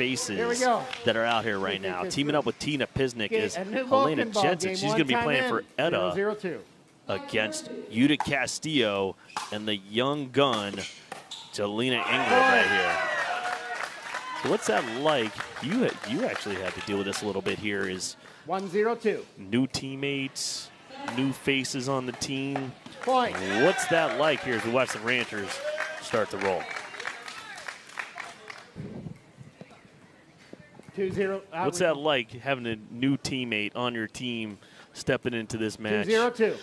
faces that are out here right now. Teaming up with Tina Pisnik is Helena Jansen. She's going to be playing for Etta against Judit Castillo and the young gun, Jalina Ingram right here. So what's that like? You actually had to deal with this a little bit here. Is 1-0-2. New teammates, new faces on the team. Point. What's that like here as we watch the Ranchers start to roll? 2-0. What's that like having a new teammate on your team stepping into this match? 2-0-2.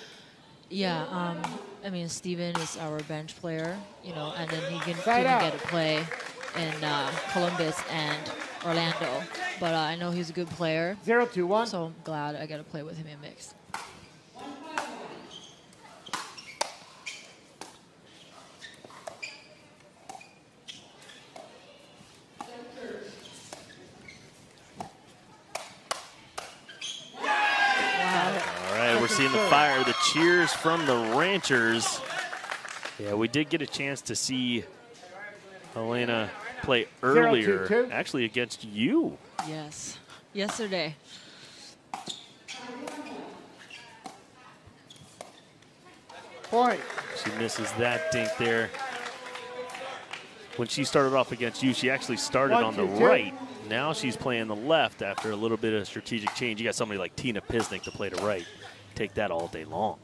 Yeah, I mean, Steven is our bench player, you know, and then he didn't get to play in Columbus and Orlando. But I know he's a good player. 0-2-1. So I'm glad I got to play with him in mixed. We're seeing the fire, the cheers from the Ranchers. Yeah, we did get a chance to see Helena play earlier, 0-2-2. actually against you. Yes, yesterday. Point. She misses that dink there. When she started off against you, she actually started on the right. Now she's playing the left after a little bit of strategic change. You got somebody like Tina Pisnik to play the right. Take that all day long.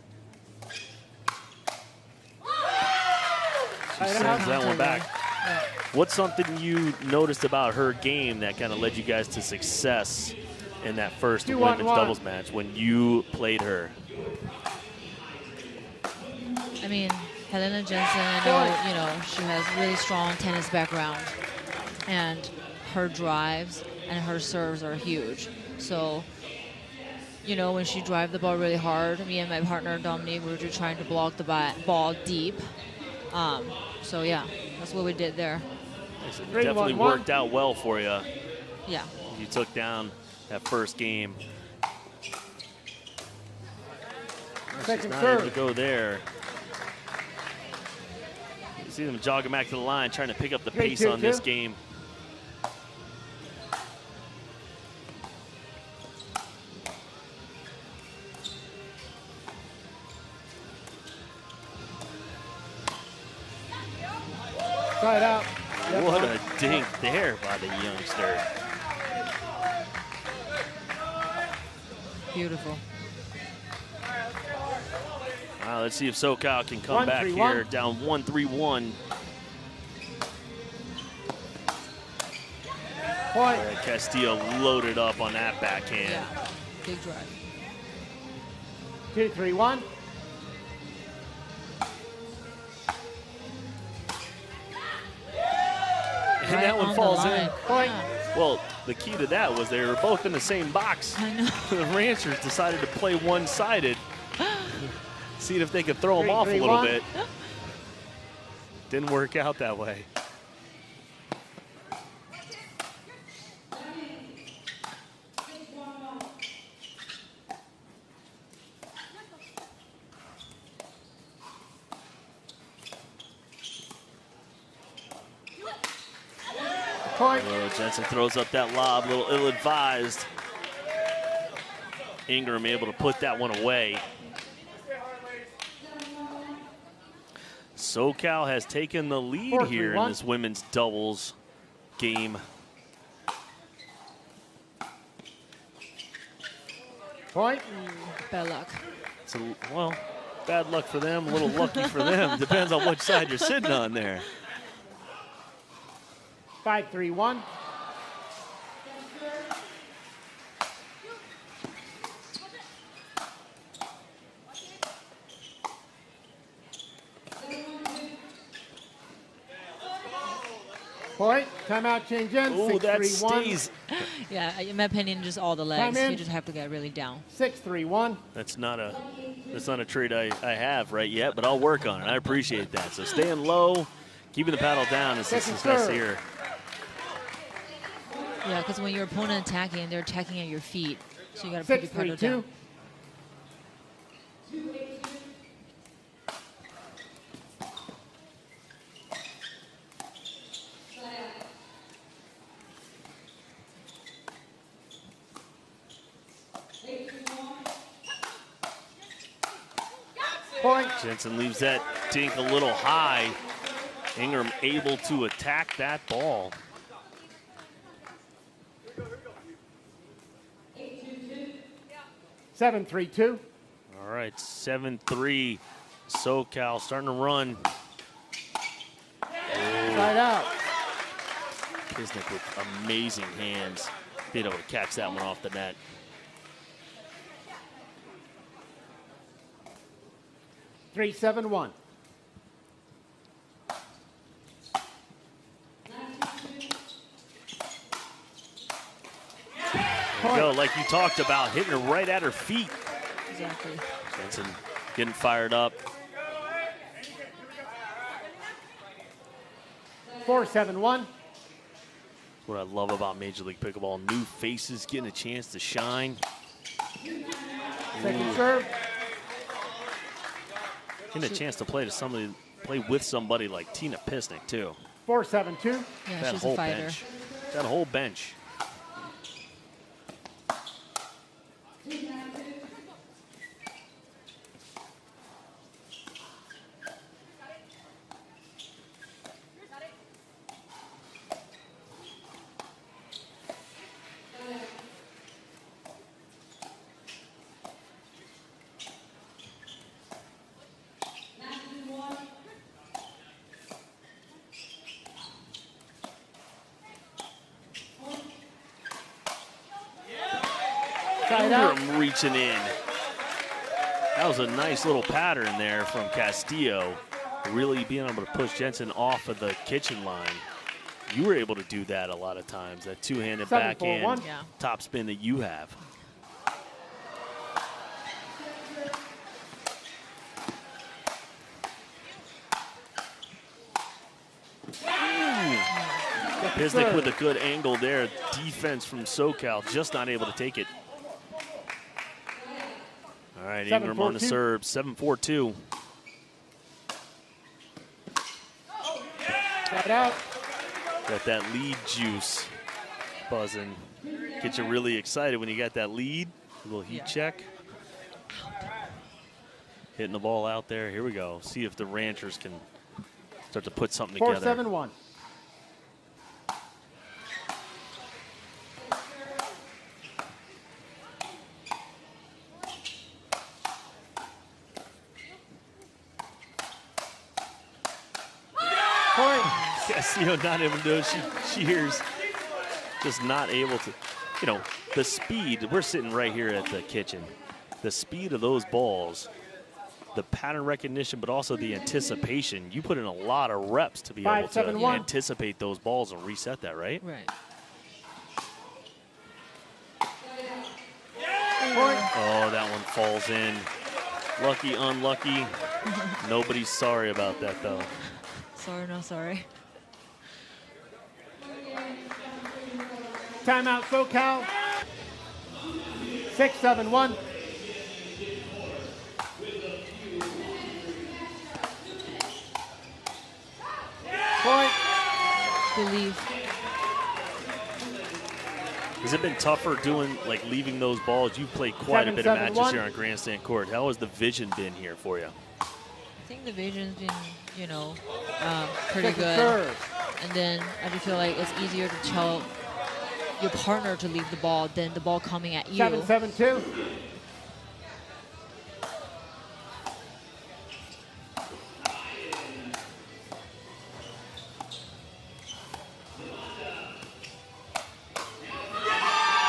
She sends that one back. Yeah. What's something you noticed about her game that kind of led you guys to success in that first women's doubles match when you played her? I mean, Helena Jansen, I know, you know, she has really strong tennis background, and her drives and her serves are huge. So, you know, when she drives the ball really hard, me and my partner Dominique, we were just trying to block the ball deep. So yeah, that's what we did there. It definitely worked out well for you. Yeah. You took down that first game. She's not able to go there. You see them jogging back to the line, trying to pick up the pace on this game. Side out. What a dink there by the youngster. Beautiful. Wow, let's see if SoCal can come back here, down 1-3-1. Point. Castillo loaded up on that backhand. Yeah, big drive. 2-3-1. And that one falls in. Point. Well, the key to that was they were both in the same box. I know. The Ranchers decided to play one-sided. See if they could throw them off a little bit. Didn't work out that way. Point. Jansen throws up that lob, a little ill-advised. Ingram able to put that one away. SoCal has taken the lead here in this women's doubles game. Point. Bad luck. Well, bad luck for them, a little lucky for them. Depends on which side you're sitting on there. 5-3-1. Point. Timeout change in. Oh, that stays. Yeah, in my opinion, just all the legs. You just have to get really down. 6-3-1. That's not a trait I have right yet, but I'll work on it. I appreciate that. So staying low, keeping the paddle down is a success here. Yeah, because when your opponent attacking, they're attacking at your feet, so you got to put your paddle down. Point. Jansen leaves that dink a little high. Ingram able to attack that ball. Seven, 3-2. All right, 7-3. SoCal starting to run. Side out. Pisnik with amazing hands. Being able to catch that one off the net. 3-7-1. There you go, like you talked about, hitting her right at her feet. Exactly. Jansen getting fired up. 4-7-1. What I love about Major League Pickleball, new faces getting a chance to shine. Second serve. Getting a chance to play with somebody like Tina Pisnik too. 4-7-2. Yeah, That she's whole a fighter. bench. That whole bench. Ingram reaching in. That was a nice little pattern there from Castillo. Really being able to push Jansen off of the kitchen line. You were able to do that a lot of times. That two-handed backhand top spin that you have. Pisnik with a good angle there. Defense from SoCal, just not able to take it. All right, Ingram on the serve, 7-4-2. Side out. Got that lead juice buzzing. Get you really excited when you got that lead. A little heat check. Hitting the ball out there. Here we go. See if the Ranchers can start to put something together. 4-7-1. Castillo not able to do it. She hears, just not able to. You know, the speed, we're sitting right here at the kitchen. The speed of those balls, the pattern recognition, but also the anticipation. You put in a lot of reps to be able to anticipate those balls and reset that, right? Right. Oh, that one falls in. Lucky, unlucky. Nobody's sorry about that, though. Sorry, no sorry. Timeout, SoCal. 6-7-1. Point. Believe. Has it been tougher doing, like, leaving those balls? You've played quite a bit of matches here on Grandstand Court. How has the vision been here for you? I think the vision's been, you know, pretty good. And then I just feel like it's easier to tell your partner to leave the ball than the ball coming at you. 7-7-2.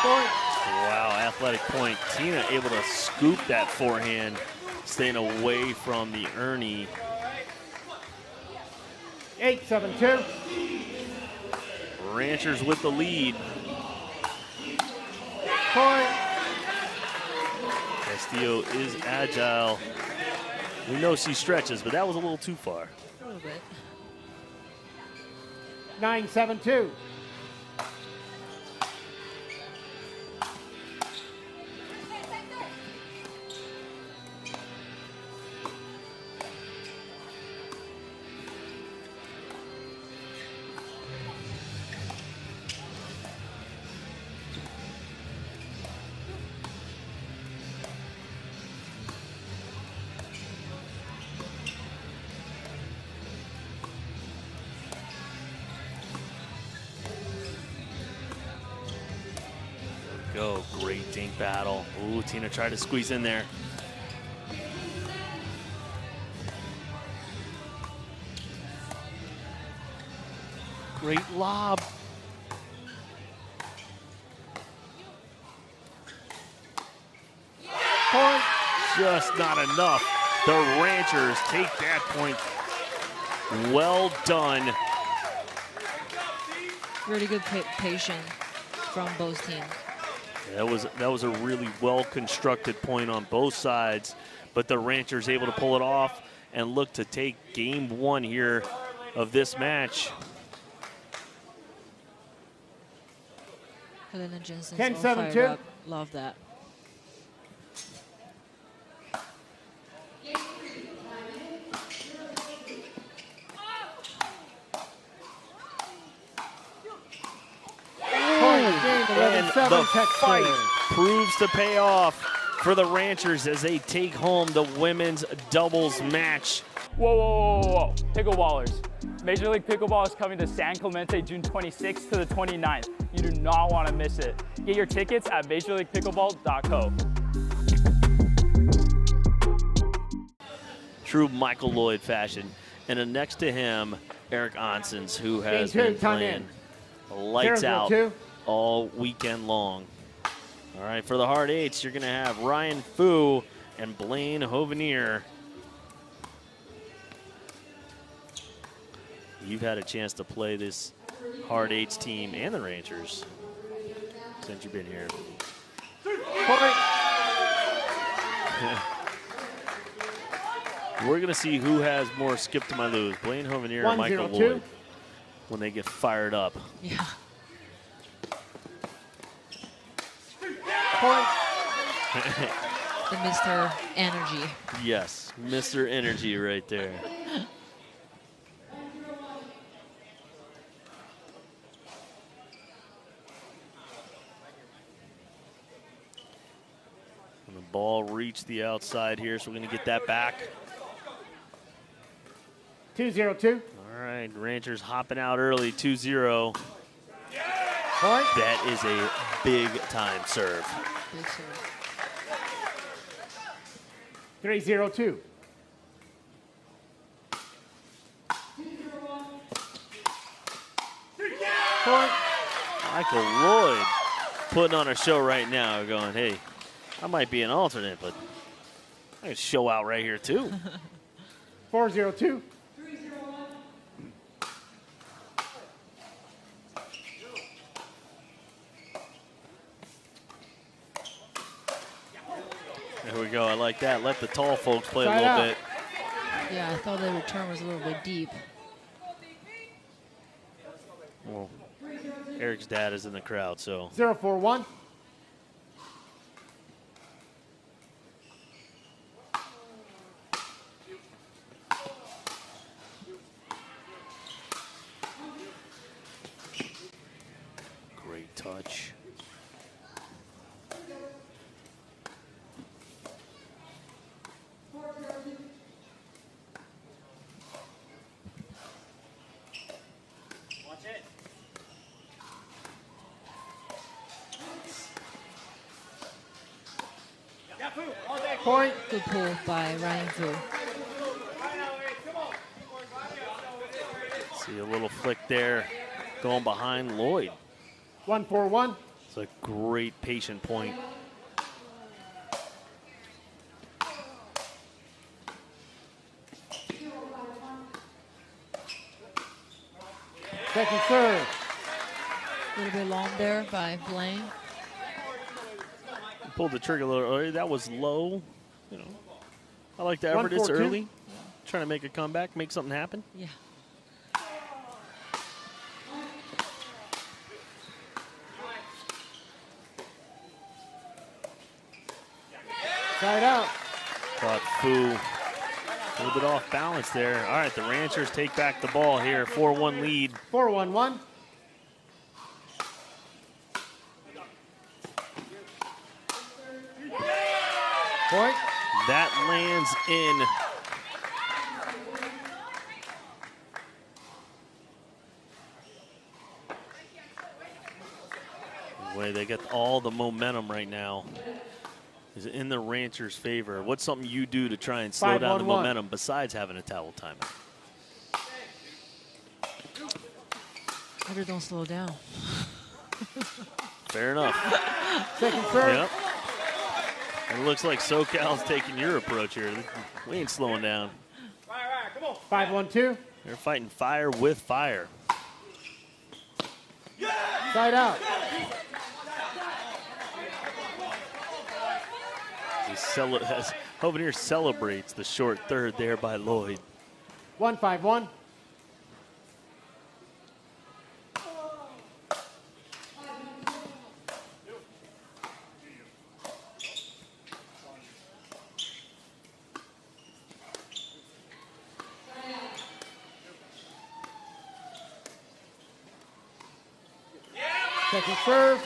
Wow, athletic point. Tina able to scoop that forehand, staying away from the Ernie. 8-7-2. Ranchers with the lead. Point. Castillo is agile. We know she stretches, but that was a little too far. A little bit. 9-7-2. go. Great dink battle. Ooh, Tina tried to squeeze in there. Great lob. Point. Just not enough. The Ranchers take that point. Well done. Really good patience from both teams. That was a really well-constructed point on both sides, but the Ranchers able to pull it off and look to take game one here of this match. Jalina Jansen 10-7-2. Love that. And the fight proves to pay off for the Ranchers as they take home the women's doubles match. Whoa, whoa, whoa, whoa, Pickleballers. Major League Pickleball is coming to San Clemente June 26th to the 29th. You do not want to miss it. Get your tickets at majorleaguepickleball.co. True Michael Loyd fashion. And then next to him, Eric Oncins, who has been playing lights out all weekend long. All right, for the hard eights, you're going to have Ryan Fu and Blaine Hovenier. You've had a chance to play this hard eights team and the Ranchers since you've been here. We're going to see who has more skip to my lose, Blaine Hovenier or Michael Loyd, when they get fired up. Yeah. Point. The Mr. Energy. Yes, Mr. Energy right there. And the ball reached the outside here, so we're going to get that back. 2-0-2. All right, Ranchers hopping out early, 2-0. Point. That is a big time serve. Big serve. 3-0-2. Point. Michael Loyd putting on a show right now, going, hey, I might be an alternate, but I can show out right here too. 4-0-2. There we go. I like that. Let the tall folks play a Side little out. bit. Yeah, I thought the return was a little bit deep. Well, Eric's dad is in the crowd, so 0-4-1. great touch. Point. Good pull by Ryan Fu. See a little flick there going behind Loyd. 1-4-1. It's a great patient point. Second serve. A little bit long there by Blaine. Pulled the trigger a little early. That was low. You know, I like the effort. It's 1-4-2. early. Trying to make a comeback, make something happen. Yeah. Side out. Thought Fu a little bit off balance there. All right, the Ranchers take back the ball here. 4-1 lead. 4-1-1. Point. That lands in. Boy, they got all the momentum right now. Is in the Ranchers' favor. What's something you do to try and slow down the momentum besides having a towel timeout? I just don't slow down. Fair enough. Second serve. Yep. And it looks like SoCal's taking your approach here. We ain't slowing down. 5-1-2. They're fighting fire with fire. Side out. As Hovenier celebrates the short third there by Loyd. 1-5-1. Second serve.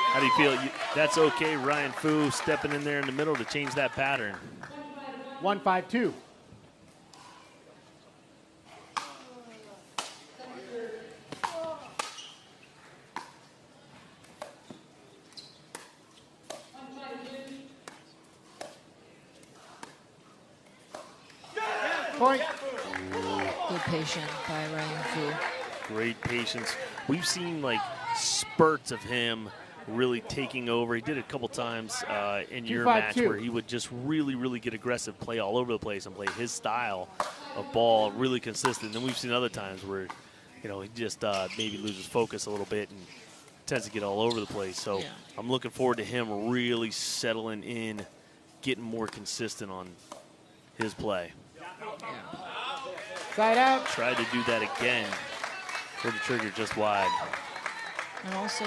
How do you feel? That's okay, Ryan Fu stepping in there in the middle to change that pattern. 1-5-2. Point. Good patience by Ryan Fu. Great patience. We've seen like spurts of him really taking over. He did it a couple times in your match where he would just really get aggressive, play all over the place, and play his style of ball really consistent. Then we've seen other times where, you know, he just maybe loses focus a little bit and tends to get all over the place. So I'm looking forward to him really settling in, getting more consistent on his play. Side out. Tried to do that again. Pulled the trigger just wide. And also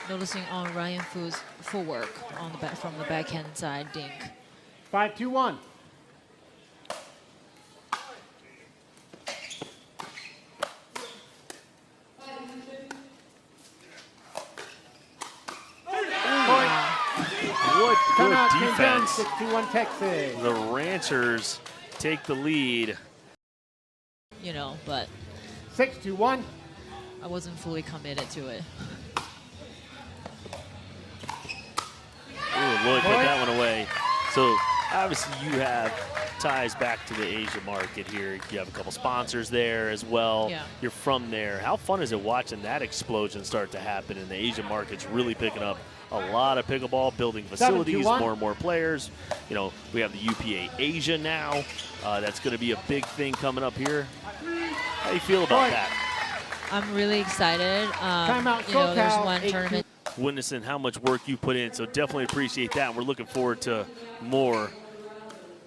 noticing on Ryan Fu's footwork on the back, from the backhand side dink. 5-2-1. What good Timeout, defense. 6-2-1 Texas. The Ranchers take the lead. You know, but 6-2-1. I wasn't fully committed to it. Ooh, Loyd put that one away. So obviously you have ties back to the Asia market here. You have a couple sponsors there as well. Yeah. You're from there. How fun is it watching that explosion start to happen and the Asia market's really picking up a lot of pickleball, building facilities, 7-2-1. more and more players. You know, we have the UPA Asia now. That's going to be a big thing coming up here. How do you feel about that? I'm really excited. Timeout, you know, there's SoCal, one 8-2. tournament. Witnessing how much work you put in, so definitely appreciate that. And we're looking forward to more.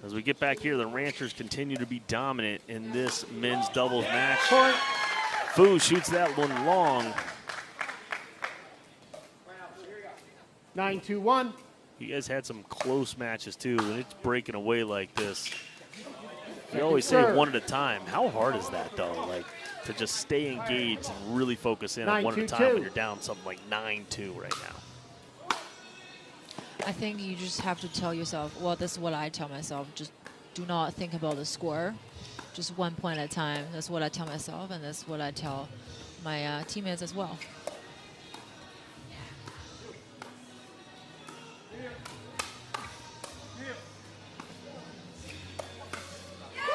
As we get back here, the Ranchers continue to be dominant in this men's doubles match. Point. Fu shoots that one long. 9-2-1. You guys had some close matches too, and it's breaking away like this. You always say one at a time. How hard is that though? Like to just stay engaged and really focus in on one at a time when you're down something like 9-2 right now. I think you just have to tell yourself, well, this is what I tell myself, just do not think about the score, just 1 point at a time. That's what I tell myself, and that's what I tell my teammates as well.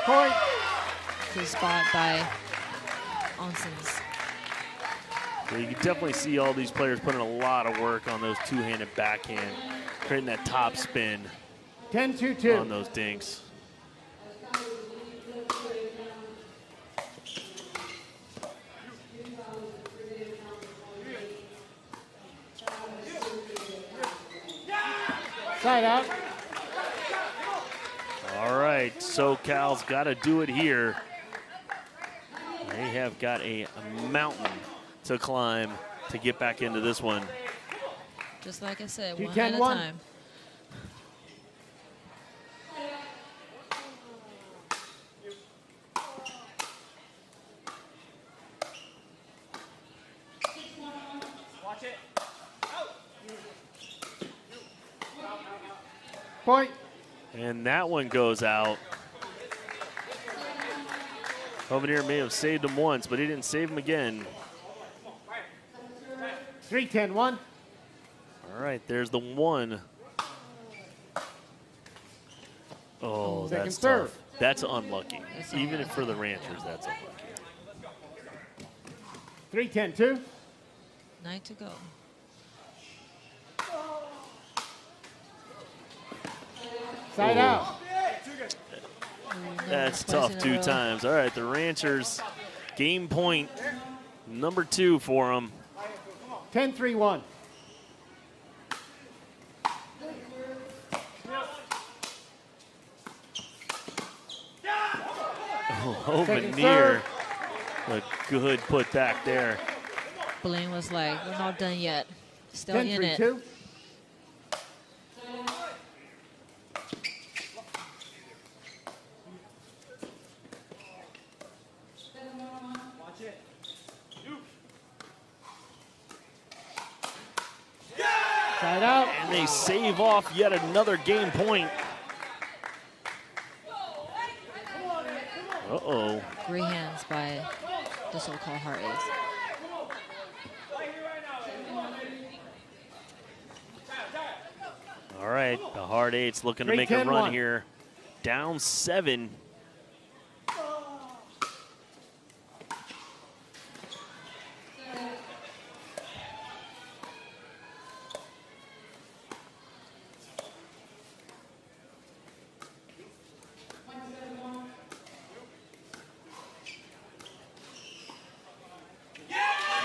Point. Good spot by Oncins. So you can definitely see all these players putting a lot of work on those two-handed backhand, creating that top spin 10-2-2. on those dinks. Side out. All right, SoCal's got to do it here. They have got a mountain to climb to get back into this one. Just like I said, 2-10-1. one at a time. Watch it. Point. And that one goes out. Hovenier may have saved him once, but he didn't save him again. 3-10-1. All right, there's the one. Oh, that's tough. That's unlucky. Even for the Ranchers, that's unlucky. 3-10-2. 9 to go. Side out. That's tough 2 times. All right, the Ranchers, game point number 2 for them. 10-3-1. Hovenier, a good put back there. Blaine was like, we're not done yet. Still in it. 10-3-2. Side out. And they save off yet another game point. Uh-oh. Great hands by the SoCal Heart Eights. All right, the Heart Eights looking to make a run here. Down 7.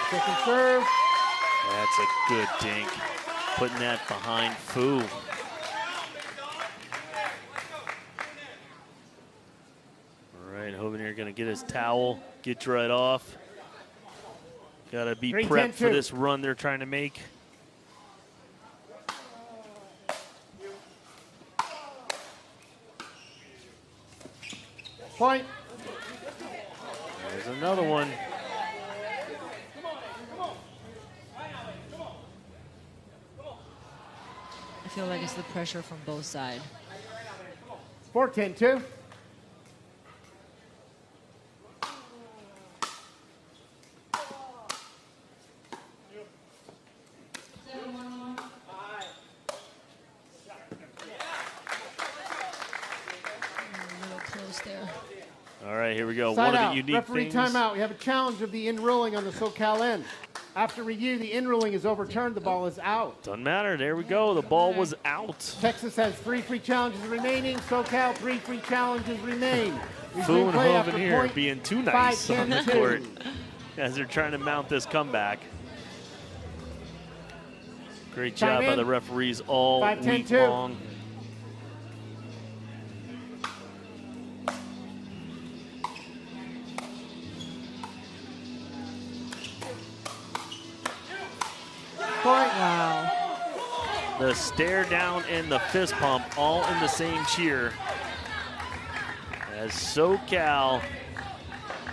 Second serve. That's a good dink. Putting that behind Fu. All right, Hovenier going to get his towel, get dried off. Got to be prepped for this run they're trying to make. Point. There's another one. I feel like it's the pressure from both sides. 4-10-2. All right, here we go. Side one out. of the unique Referee things. timeout. We have a challenge of the in-ruling on the SoCal end. After review, the in-ruling is overturned. The ball is out. Doesn't matter. There we go. The ball was out. Texas has 3 free challenges remaining. SoCal, 3 free challenges remain. Fu and Hovenier being too nice on the court as they're trying to mount this comeback. Great job by the referees all week long. Wow. The stare down and the fist pump all in the same cheer. As SoCal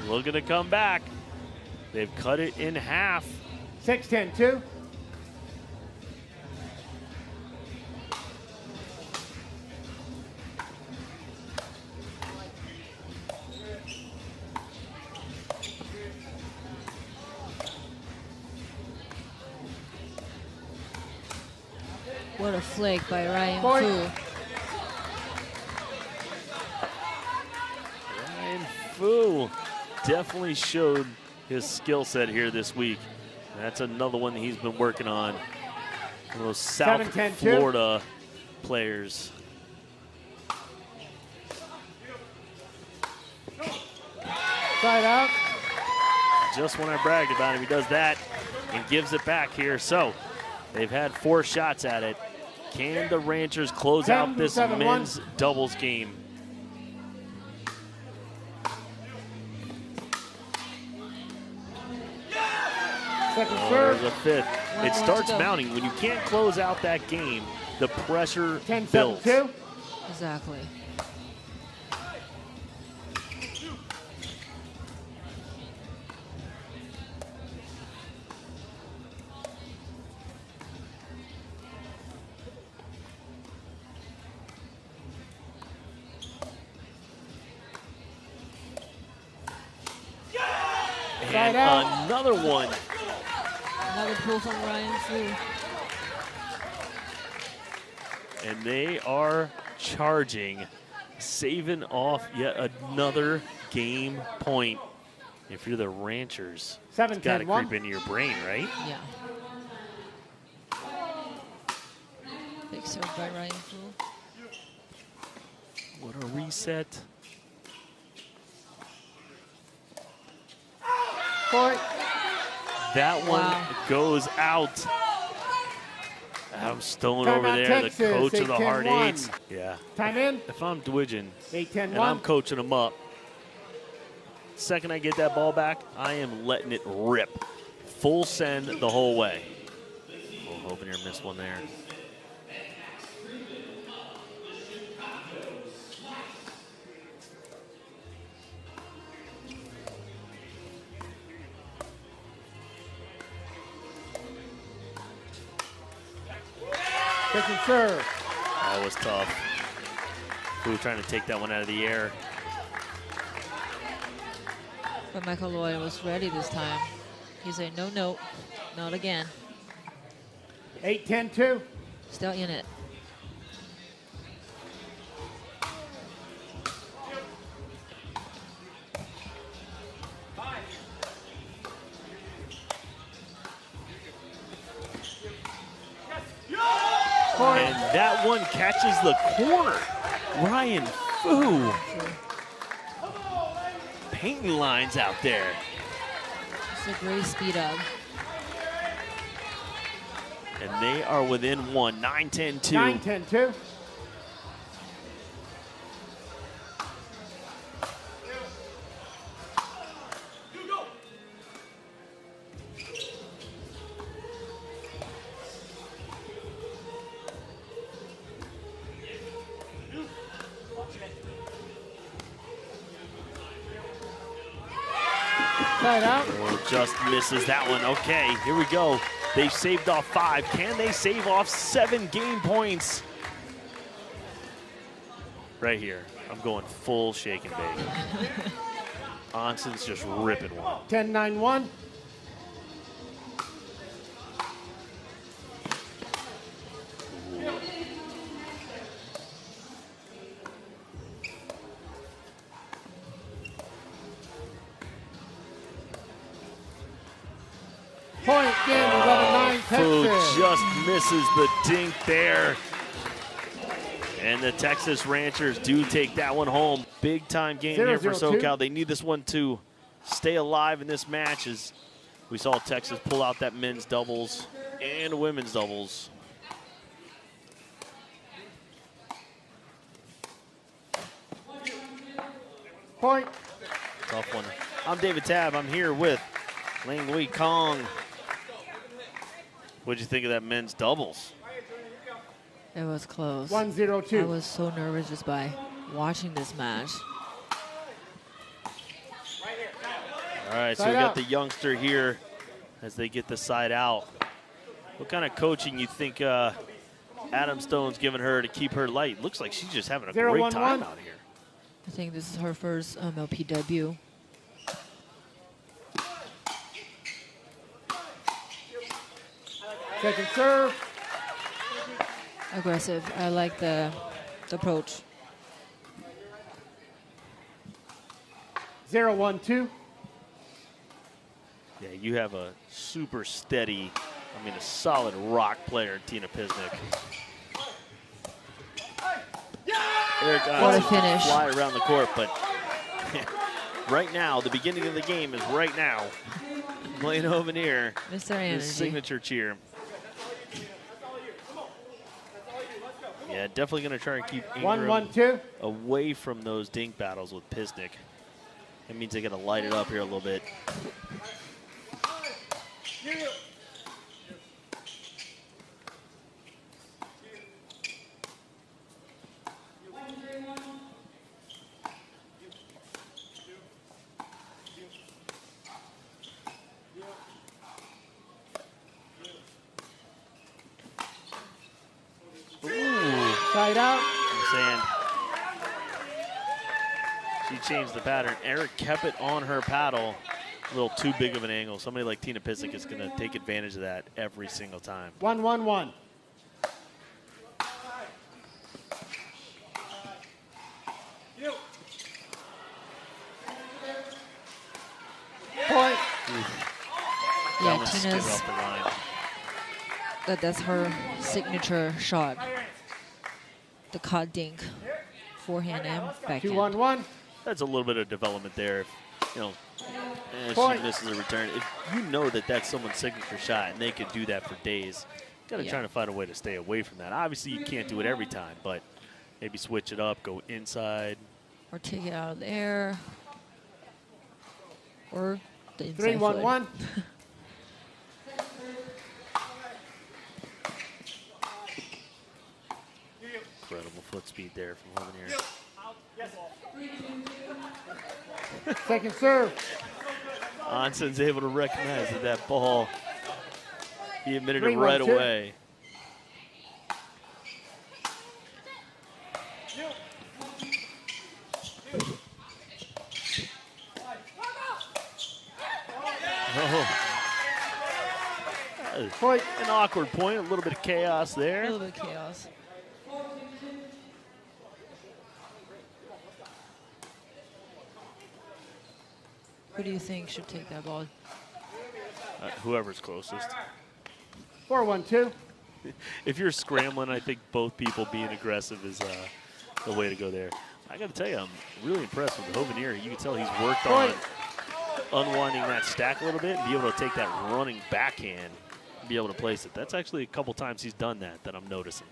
looking to come back. They've cut it in half. 6-10-2. What a flake by Ryan Point. Fu. Ryan Fu definitely showed his skill set here this week. That's another one that he's been working on. Those South 7-10-2. Florida players. Side out. Just when I bragged about him, he does that and gives it back here. So they've had 4 shots at it. Can the Ranchers close out this 7-1. men's doubles game? Second Oh, serve. there's a 5th. It starts mounting. When you can't close out that game, the pressure builds. 10-7-2. Exactly. And another one. Another pull from Ryan Fu. And they are charging, saving off yet another game point. If you're the Ranchers, it's got to creep into your brain, right? Yeah. Big serve by Ryan Fu. What a reset. Point. That one goes out. Adam Stone over there, Texas, the coach of the Hard 8s. Yeah. Time in. If I'm Dwidgen 8-10-1. and I'm coaching them up, second I get that ball back, I am letting it rip. Full send the whole way. Oh, Hovenier missed one there. Second serve. That was tough. We were trying to take that one out of the air. But Michael Loyd was ready this time. He said, no, no, not again. 8-10-2. Still in it. And that one catches the corner. Ryan Fu. Painting lines out there. It's a great speed up. And they are within one, 9-10-2. 9-10-2. Side out. Well, just misses that one. Okay, here we go. They've saved off 5. Can they save off 7 game points? Right here. I'm going full shake and bake. Oncins just ripping one. 10-9-1. Point game, 11-9 Fu Texas. just misses the dink there. And the Texas Ranchers do take that one home. Big time game here for SoCal. They need this one to stay alive in this match, as we saw Texas pull out that men's doubles and women's doubles. Point. Tough one. I'm David Tabb. I'm here with Ling Wei Kong. What'd you think of that men's doubles? It was close. 1-0-2. I was so nervous just by watching this match. All right, so we got the youngster here as they get the side out. What kind of coaching you think Adam Stone's giving her to keep her light? Looks like she's just having a great time out here. I think this is her first MLP debut. Second serve. Aggressive. I like the approach. 0-1-2. Yeah, you have a super steady, I mean a solid rock player, Tina Pisnik. What a finish. Fly around the court, but right now, the beginning of the game is right now. Blaine Hovenier, his signature cheer. Yeah, definitely going to try and keep Ingram 1-1-2. away from those dink battles with Pisnik. That means they got to light it up here a little bit. Side out. I'm saying she changed the pattern. Eric kept it on her paddle. A little too big of an angle. Somebody like Tina Pisnik is going to take advantage of that every single time. 1-1-1. is off the line. that's her signature shot. The cut dink, forehand and backhand. 2-1-1. That's a little bit of development there. If, you know, she Point. misses a return. If you know that that's someone's signature shot and they can do that for days, you got to try to find a way to stay away from that. Obviously, you can't do it every time, but maybe switch it up, go inside. Or take it out of the air. Or the inside 3-1-1. Incredible foot speed there from Hovenier. Second serve. Oncins able to recognize that ball. He admitted it 3-1-2. right away. Point. An awkward point, a little bit of chaos there. A little bit of chaos. Who do you think should take that ball? Whoever's closest. 4-1-2. If you're scrambling, I think both people being aggressive is the way to go there. I got to tell you, I'm really impressed with Hovenier. You can tell he's worked on unwinding that stack a little bit and be able to take that running backhand and be able to place it. That's actually a couple times he's done that I'm noticing.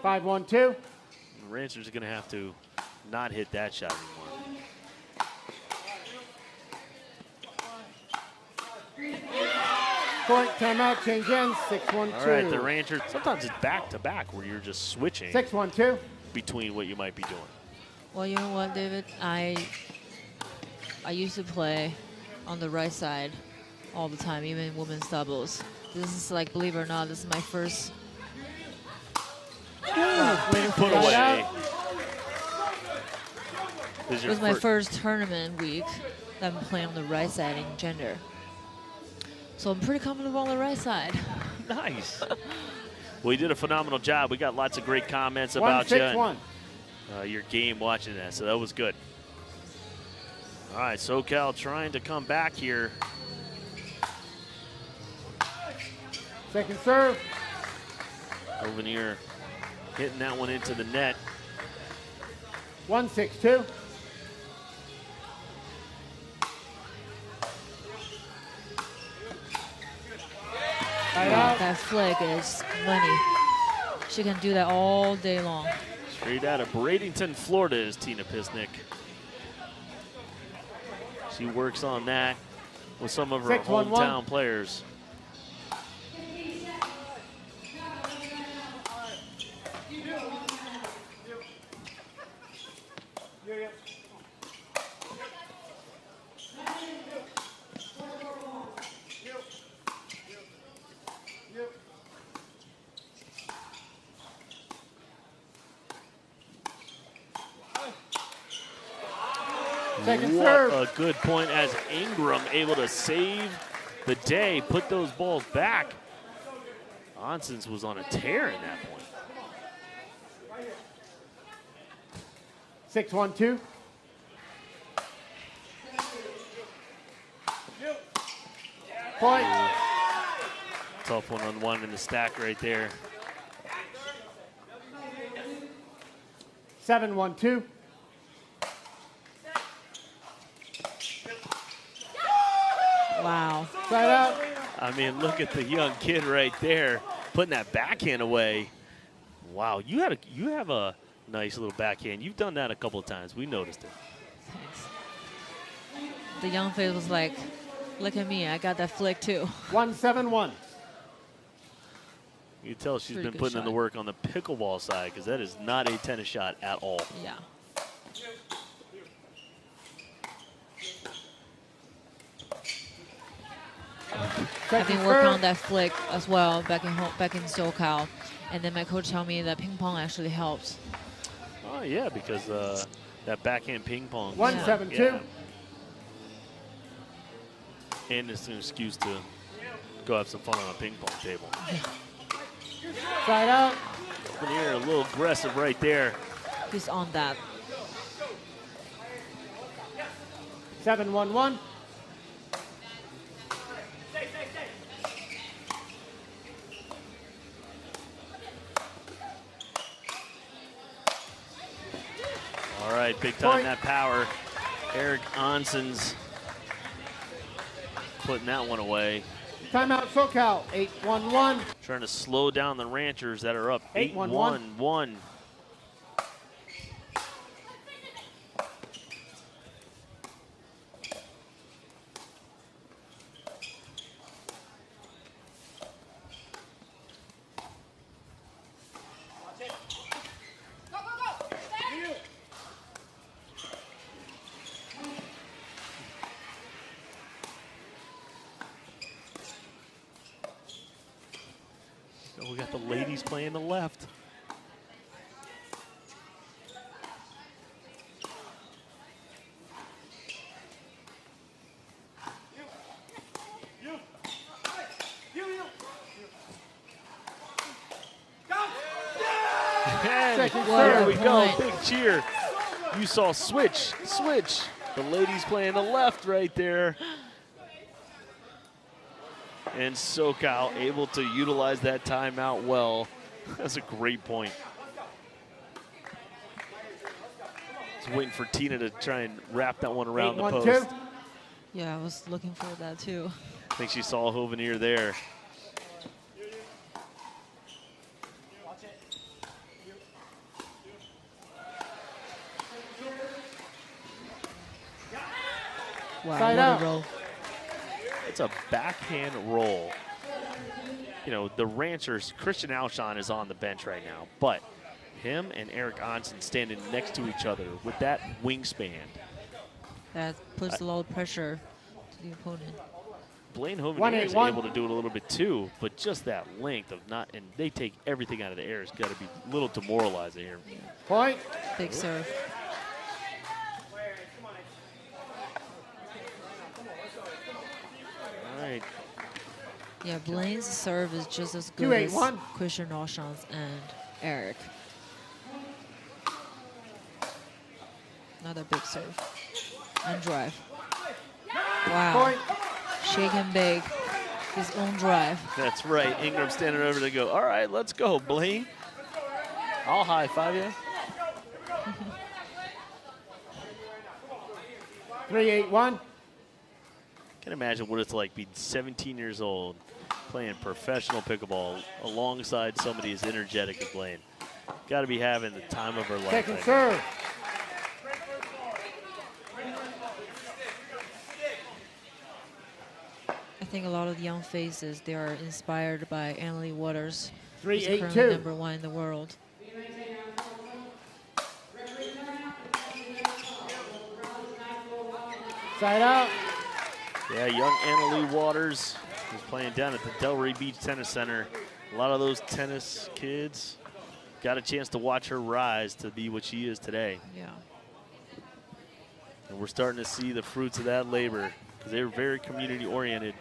5-1-2. The Ranchers are going to have to not hit that shot anymore. Point. Timeout. Change ends. 6-1-2. All right, the Ranchers. Sometimes it's back-to-back where you're just switching 6-1-2. between what you might be doing. Well, you know what, David? I used to play on the right side all the time, even in women's doubles. This is like, believe it or not, this is my first. Put away. It was my first tournament week that I'm playing on the right side in gender. So I'm pretty comfortable on the right side. Nice. Well, you did a phenomenal job. We got lots of great comments about you and your game watching that, so that was good. All right, SoCal trying to come back here. Second serve. Hovenier hitting that one into the net. 1-6-2. That flick is money. She can do that all day long. Straight out of Bradenton, Florida is Tina Pisnik. She works on that with some of her 6-1-1. hometown players. Second What serve. a good point as Ingram able to save the day, put those balls back. Oncins was on a tear in that point. 6-1-2. Point. Tough one on one in the stack right there. 7-1-2. Wow. Side out. I mean, look at the young kid right there putting that backhand away. Wow, you have a nice little backhand. You've done that a couple of times. We noticed it. Thanks. The young face was like, look at me, I got that flick too. 1-7-1. You can tell she's Pretty been good putting in the shot. work on the pickleball side because that is not a tennis shot at all. Yeah. I've been working on that flick as well back in SoCal, and then my coach told me that ping pong actually helps. Oh yeah, because that backhand ping pong. 1-7-2. Yeah. And it's an excuse to go have some fun on a ping pong table. Side out. Hovenier a little aggressive right there. He's on that. 7-1-1. big time that power. Eric Oncins putting that one away. Timeout SoCal, 8-1-1. Trying to slow down the Ranchers that are up 8-1-1. We got the ladies playing the left. There we go, big cheer. You saw switch. The ladies playing the left right there. And SoCal able to utilize that timeout well. That's a great point. Just waiting for Tina to try and wrap that one around the post. Yeah, I was looking for that too. I think she saw Hovenier there. Wow, what a roll. It's a backhand roll. You know, the Ranchers, Christian Alshon is on the bench right now, but him and Eric Oncins standing next to each other with that wingspan. That puts a lot of pressure to the opponent. Blaine Hovenier is able to do it a little bit too, but just that length of not, and they take everything out of the air. It's got to be a little demoralizing here. Point. Big serve. Right. Yeah, Blaine's serve is just as good as Christian Alshon's and Eric. Another big serve. And drive. Wow. Point. Shake and bake. His own drive. That's right. Ingram standing over to go, all right, let's go, Blaine. I'll high five you. 3-8-1. Can't imagine what it's like being 17 years old, playing professional pickleball alongside somebody as energetic as Blaine. Got to be having the time of her life. Second serve. I think a lot of the young faces, they are inspired by Emily Waters, 3-8-2. who's currently #1 in the world. Side out. Yeah, young Annalie Waters is playing down at the Delray Beach Tennis Center. A lot of those tennis kids got a chance to watch her rise to be what she is today. Yeah. And we're starting to see the fruits of that labor because they were very community-oriented.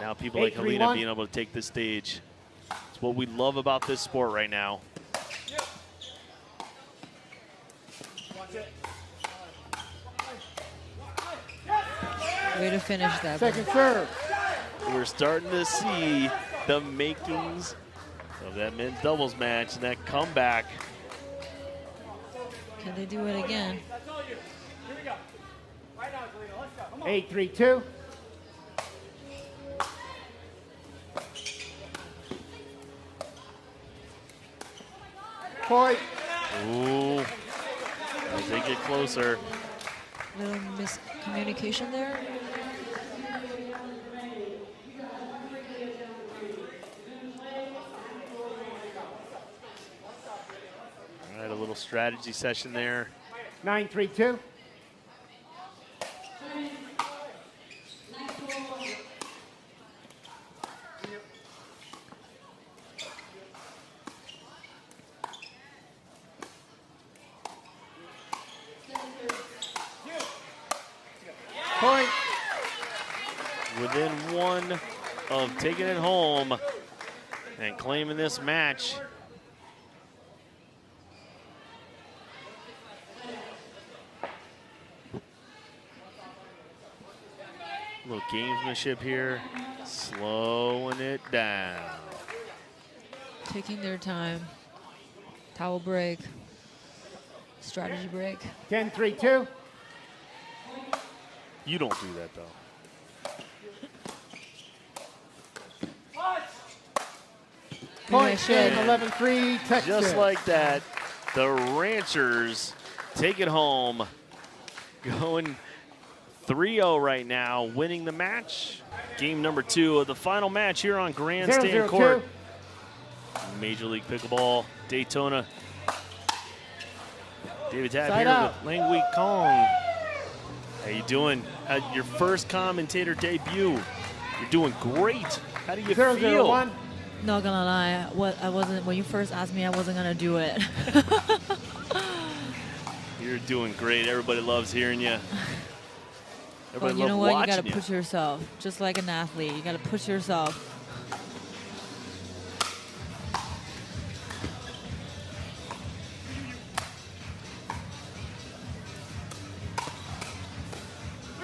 Now people like Jalina being able to take this stage. It's what we love about this sport right now. Way to finish that. Second serve. We're starting to see the makings of that men's doubles match and that comeback. Can they do it again? 8-3-2. Point. Ooh, as they get closer. Little miscommunication there. All right, a little strategy session there. 9-3-2. Point. Within one of taking it home and claiming this match. A little gamesmanship here, slowing it down. Taking their time. Towel break. Strategy break. 10-3-2. You don't do that, though. Point, 11-3, Texas. Just like that, the Ranchers take it home, going 3-0 right now, winning the match. Game number 2 of the final match here on Grandstand Court. Major League Pickleball, Daytona. David Tapp here with Lang Wei Kong. How you doing? Your first commentator debut. You're doing great. How do you feel? 0-0-1. Not gonna lie, when you first asked me, I wasn't gonna do it. You're doing great. Everybody loves hearing you. But you know what? You gotta push yourself, just like an athlete. You gotta push yourself.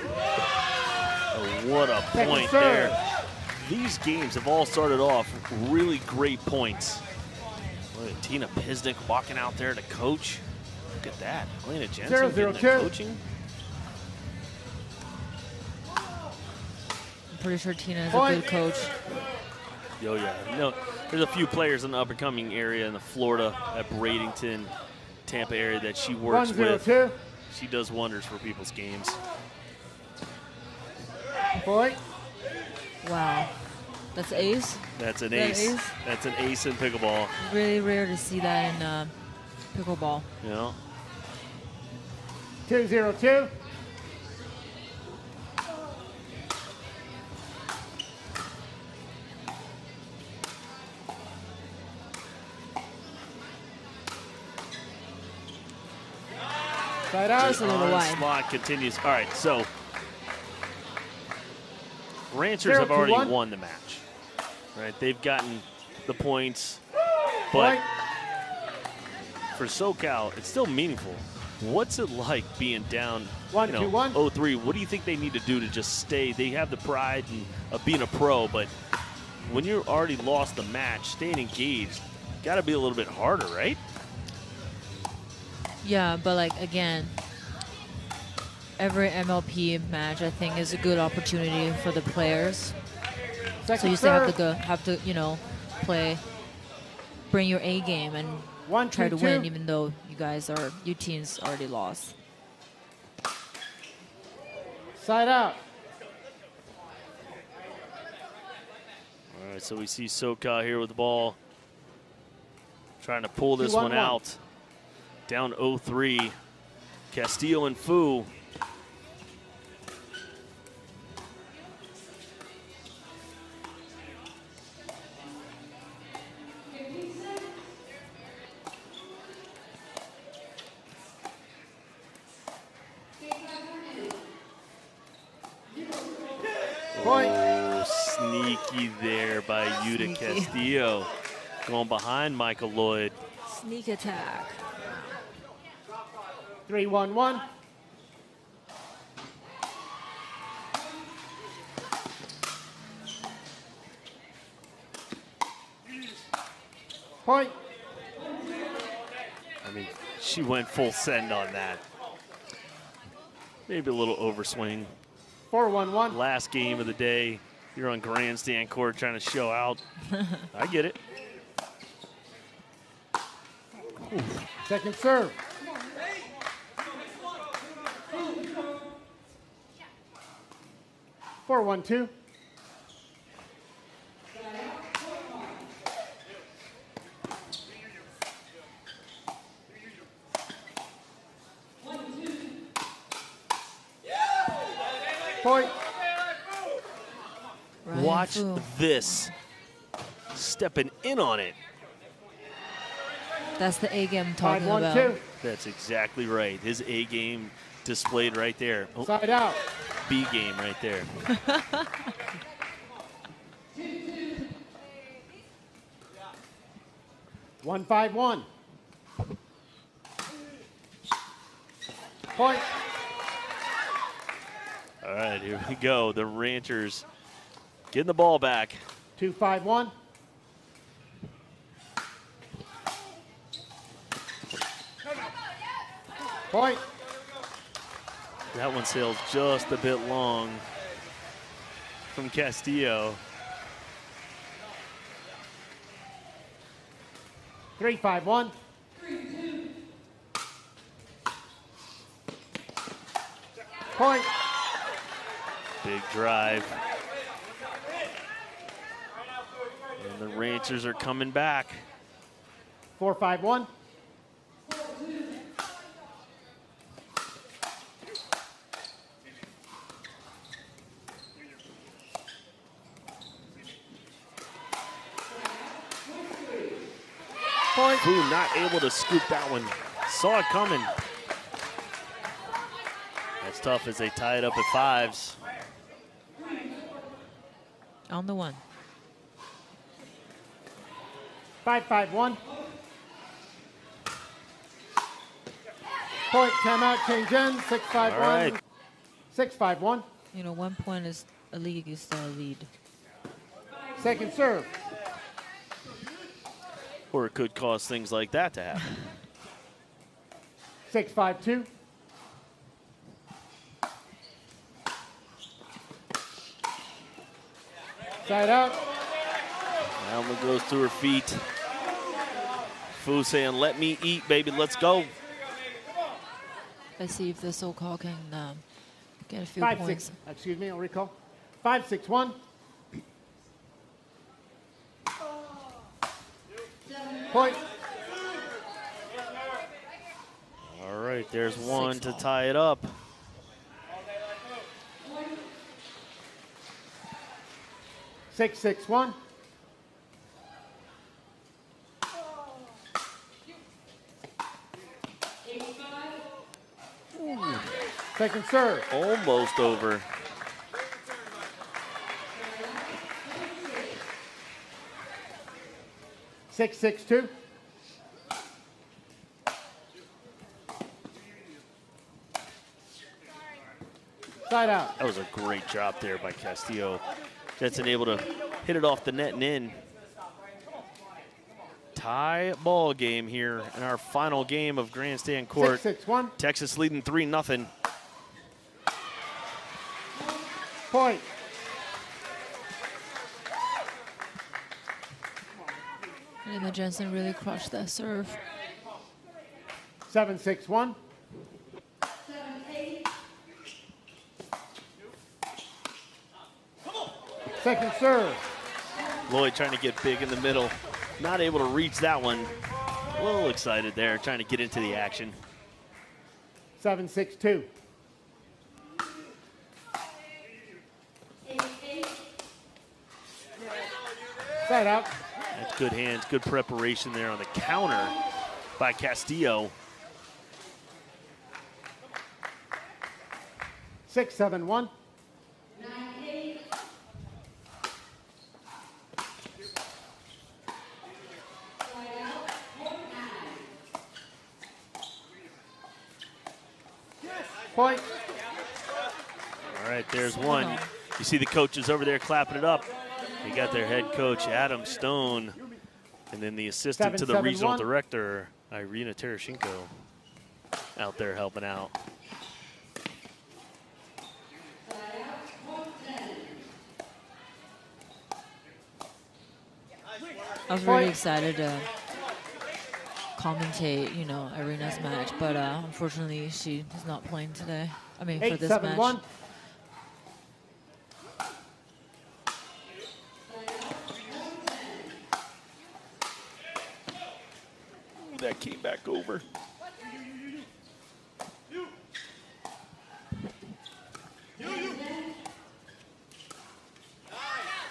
Oh, what a point there. These games have all started off really great points. Look at Tina Pisnik walking out there to coach. Look at that. Irina Jansen getting the coaching. I'm pretty sure Tina is a good coach. Oh, yeah. No, there's a few players in the up-and-coming area in the Florida, at Bradenton, Tampa area that she works with. She does wonders for people's games. Point. Wow. That's ace? That's an ace. That's an ace in pickleball. Really rare to see that in pickleball. You know? 2-0-2. Side out. Just a little wide. Slot continues. All right, so Ranchers have already won the match, right? They've gotten the points, but for SoCal, it's still meaningful. What's it like being down 0-3? What do you think they need to do to just stay? They have the pride of being a pro, but when you're already lost the match, staying engaged, got to be a little bit harder, right? Yeah, but like again, every MLP match I think is a good opportunity for the players. So you still have to play, bring your A game and try to win, even though you teams already lost. Side out. All right, so we see SoCal here with the ball, trying to pull this one out. Down 0-3. Castillo and Fu. Oh, sneaky there by Judit Castillo. Going behind Michael Loyd. Sneak attack. 3-1-1. Point. I mean, she went full send on that. Maybe a little overswing. 4-1-1. Last game of the day. You're on Grandstand Court trying to show out. I get it. Ooh. Second serve. Four, 1-2. Point. Watch this. Stepping in on it. That's the A game I'm talking 5-1-2. about. That's exactly right. His A game displayed right there. Oh, side out. B game right there. 1-5-1. Point. All right, here we go. The Ranchers getting the ball back. 2-5-1. Point. That one sails just a bit long from Castillo. 3-5-1. Point. Big drive. And the Ranchers are coming back. 4-5-1. Point. Fu not able to scoop that one. Saw it coming. That's tough as they tie it up at 5s. On the 1. 5-5-1. Point, timeout, change in, 6-5-1. All right. 6-5-1. You know, 1 point is a league-style lead. Second serve. Or it could cause things like that to happen. 6-5-2. Side out. Alma goes to her feet. Fu saying, let me eat, baby, let's go. Let's see if the SoCal can get a few 5-6. points. Excuse me, I'll recall. 5-6-1. Point. All right, there's one to tie it up. 6-6-1. Second serve. Almost over. 6-6-2. Side out. That was a great drop there by Castillo. Jansen able to hit it off the net and in. Tie ball game here in our final game of Grandstand Court. 6-6-1. Texas leading 3-0. Point. And Jansen really crushed that serve. 7-6-1. Second serve. Loyd trying to get big in the middle. Not able to reach that one. A little excited there, trying to get into the action. 7-6-2. Side out. That's good hands, good preparation there on the counter by Castillo. 6-7-1. Point. All right, there's one. You see the coaches over there clapping it up. They got their head coach, Adam Stone, and then the assistant to the regional director, Irina Tereschenko, out there helping out. I was really excited to commentate, you know, Irina's match, but unfortunately she is not playing today. I mean, for this match. 8-7-1. Ooh, that came back over.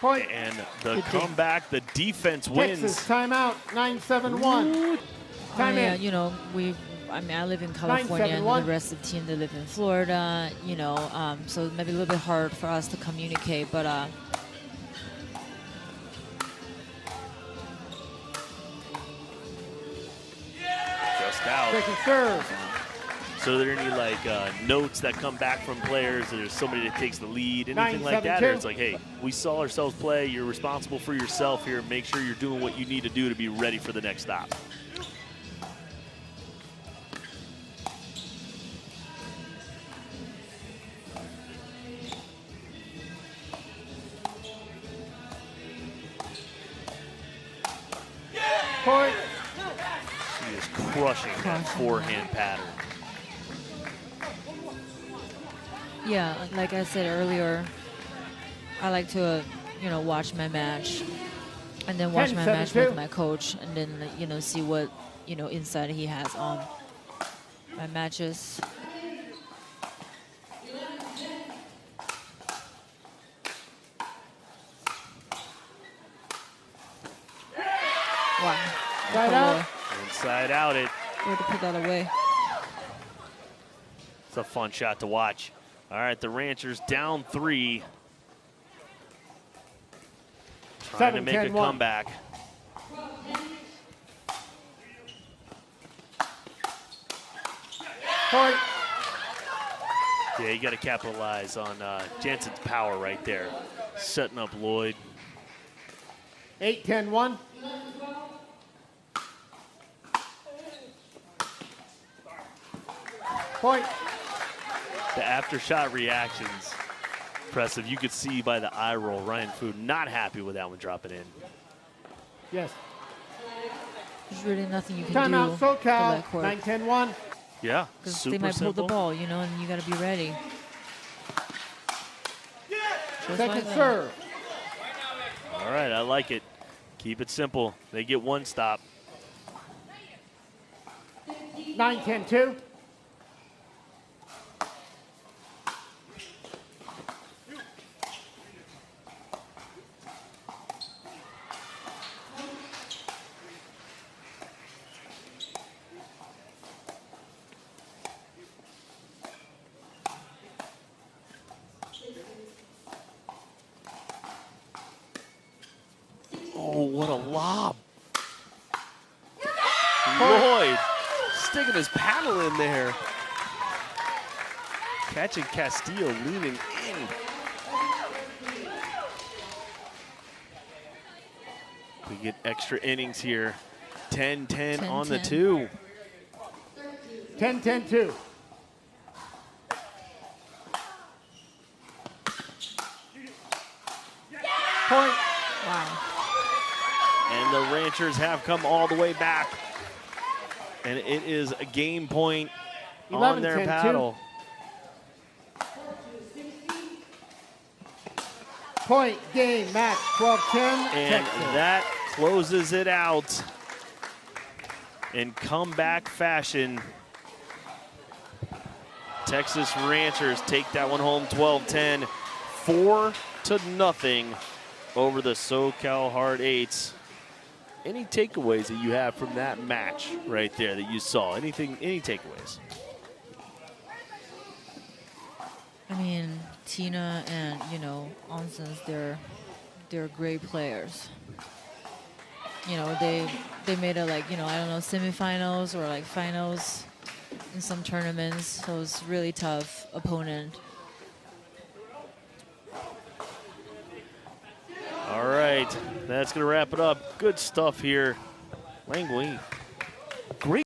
Point. And the comeback, the defense wins. Texas timeout. 9-7-1. Time Yeah, in. you know, I live in California, and 9-7-1. the rest of the team, they live in Florida, you know, so maybe a little bit hard for us to communicate, but Just out. Second serve. So are there any like notes that come back from players? There's somebody that takes the lead, anything like that? 9-7-2. Or it's like, hey, we saw ourselves play. You're responsible for yourself here. Make sure you're doing what you need to do to be ready for the next stop. Point. She is crushing that forehand pattern. Yeah, like I said earlier, I like to, watch my match, and then watch my match with my coach, and then, see what, insight he has on my matches. Wow. Inside out. Inside out it. Way to put that away. It's a fun shot to watch. All right, the Ranchers down 3. Trying to make a comeback. Point. Yeah, you got to capitalize on Jansen's power right there. Setting up Loyd. 8-10-1. Point. The after-shot reactions, impressive. You could see by the eye roll, Ryan Food not happy with that one dropping in. Yes. There's really nothing you can Timeout, do. SoCal. 9-10-1. Yeah, because super they might pull the simple. ball, and you got to be ready. Just Second like that. serve. All right, I like it. Keep it simple. They get one stop. 9-10-2. Oh, what a lob. Loyd sticking his paddle in there. Catching Castillo leaning in. We get extra innings here. 10-10 on the 2. 10-10-2. Point. Wow. And the Ranchers have come all the way back. And it is a game point on their 11-10-2. paddle. Point, game, match, 12-10. And Texas. that closes it out in comeback fashion. Texas Ranchers take that one home 12-10, 4-0 over the SoCal Hard Eights. Any takeaways that you have from that match right there that you saw? Any takeaways? I mean, Tina and, Oncins, they're great players. They made it like, semifinals or like finals in some tournaments. So it's really tough opponent. All right, that's going to wrap it up. Good stuff here. Langley, great.